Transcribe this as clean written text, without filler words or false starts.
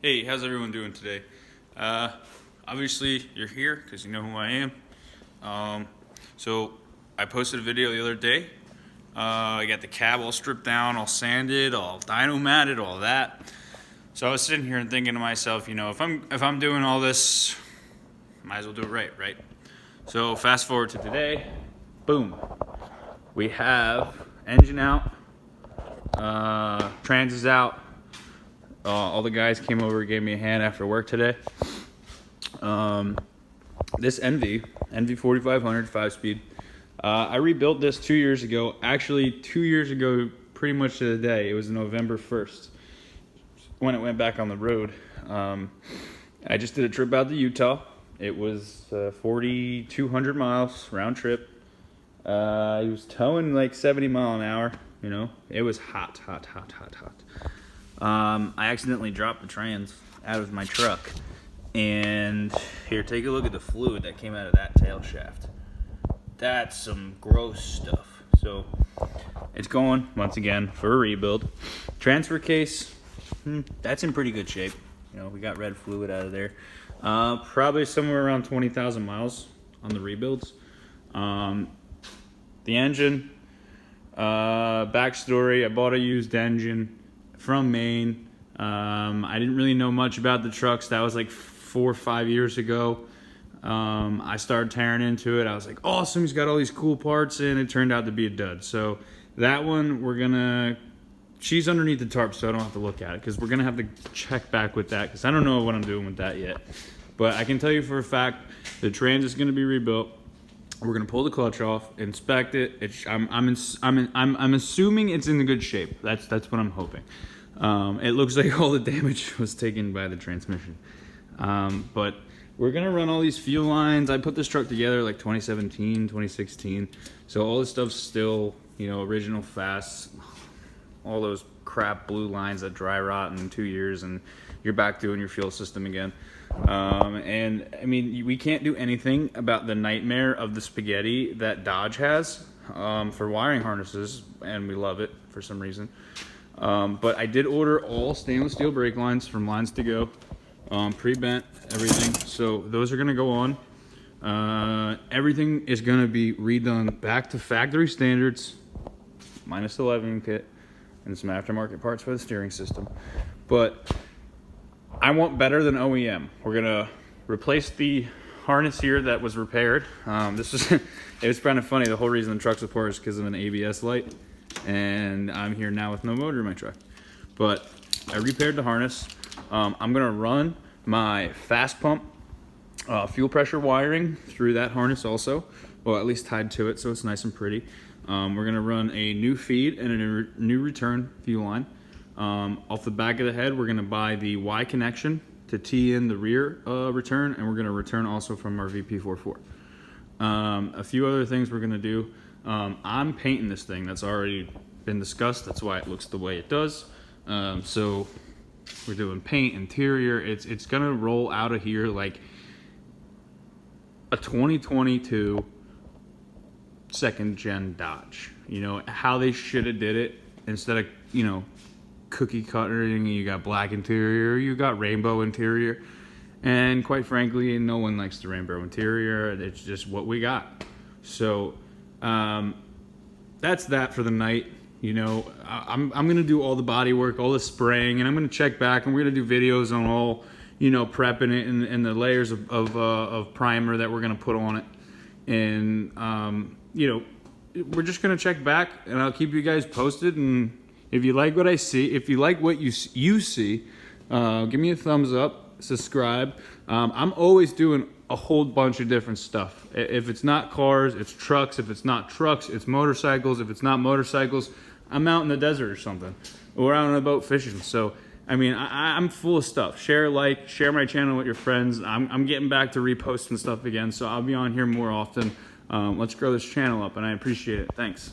Hey, how's everyone doing today? Obviously you're here because you know who I am. So I posted a video the other day. I got the cab all stripped down, all sanded, all dyno matted, all that. So I was sitting here and thinking to myself, you know, if I'm doing all this, might as well do it right? So fast forward to today, boom. We have engine out, trans is out. All the guys came over and gave me a hand after work today. This NV 4500 5-speed, I rebuilt this 2 years ago. Actually, 2 years ago, pretty much to the day. It was November 1st when it went back on the road. I just did a trip out to Utah. It was 4,200 miles round trip. He was towing like 70 mile an hour. You know, it was hot. I accidentally dropped the trans out of my truck, and here, take a look at the fluid that came out of that tail shaft. That's some gross stuff. So it's going once again for a rebuild. Transfer case, that's in pretty good shape. You know, we got red fluid out of there. Probably somewhere around 20,000 miles on the rebuilds. The engine, backstory, I bought a used engine from Maine. I didn't really know much about the trucks. That was like 4 or 5 years ago. I started tearing into it. I was like, awesome, he's got all these cool parts in. It turned out to be a dud. So that one, she's underneath the tarp, so I don't have to look at it, because we're gonna have to check back with that, because I don't know what I'm doing with that yet. But I can tell you for a fact, the trans is gonna be rebuilt. We're gonna pull the clutch off, inspect it. I'm assuming it's in good shape. That's what I'm hoping. It looks like all the damage was taken by the transmission. But we're gonna run all these fuel lines. I put this truck together like 2017, 2016. So all this stuff's still, you know, original fast. All those crap blue lines that dry rot in 2 years, and you're back doing your fuel system again. And I mean, we can't do anything about the nightmare of the spaghetti that Dodge has for wiring harnesses, and we love it for some reason. But I did order all stainless steel brake lines from Lines to Go, pre-bent, everything. So those are gonna go on. Everything is gonna be redone back to factory standards, minus the leveling kit and some aftermarket parts for the steering system. But I want better than OEM. We're gonna replace the harness here that was repaired. It was kind of funny. The whole reason the truck's repaired is because of an ABS light, and I'm here now with no motor in my truck. But I repaired the harness. I'm gonna run my fast pump fuel pressure wiring through that harness also, well, at least tied to it, so it's nice and pretty. We're gonna run a new feed and a new return fuel line. Off the back of the head, we're gonna buy the Y connection to tee in the rear return, and we're gonna return also from our VP44. A few other things we're gonna do. I'm painting this thing. That's already been discussed. That's why it looks the way it does. So we're doing paint, interior. It's gonna roll out of here like a 2022 second gen Dodge. You know how they should have did it, instead of, you know, cookie cuttering. You got black interior, you got rainbow interior, and quite frankly, no one likes the rainbow interior. It's just what we got. So that's that for the night. You know, I'm gonna do all the body work, all the spraying, and I'm gonna check back, and we're gonna do videos on all, you know, prepping it and the layers of primer that we're gonna put on it. And you know, we're just gonna check back, and I'll keep you guys posted. And if you like what I see, if you like what you see, give me a thumbs up, subscribe. I'm always doing a whole bunch of different stuff. If it's not cars, it's trucks. If it's not trucks, it's motorcycles. If it's not motorcycles, I'm out in the desert or something, or out on a boat fishing. So, I mean, I'm full of stuff. Share my channel with your friends. I'm getting back to reposting stuff again, so I'll be on here more often. Let's grow this channel up, and I appreciate it. Thanks.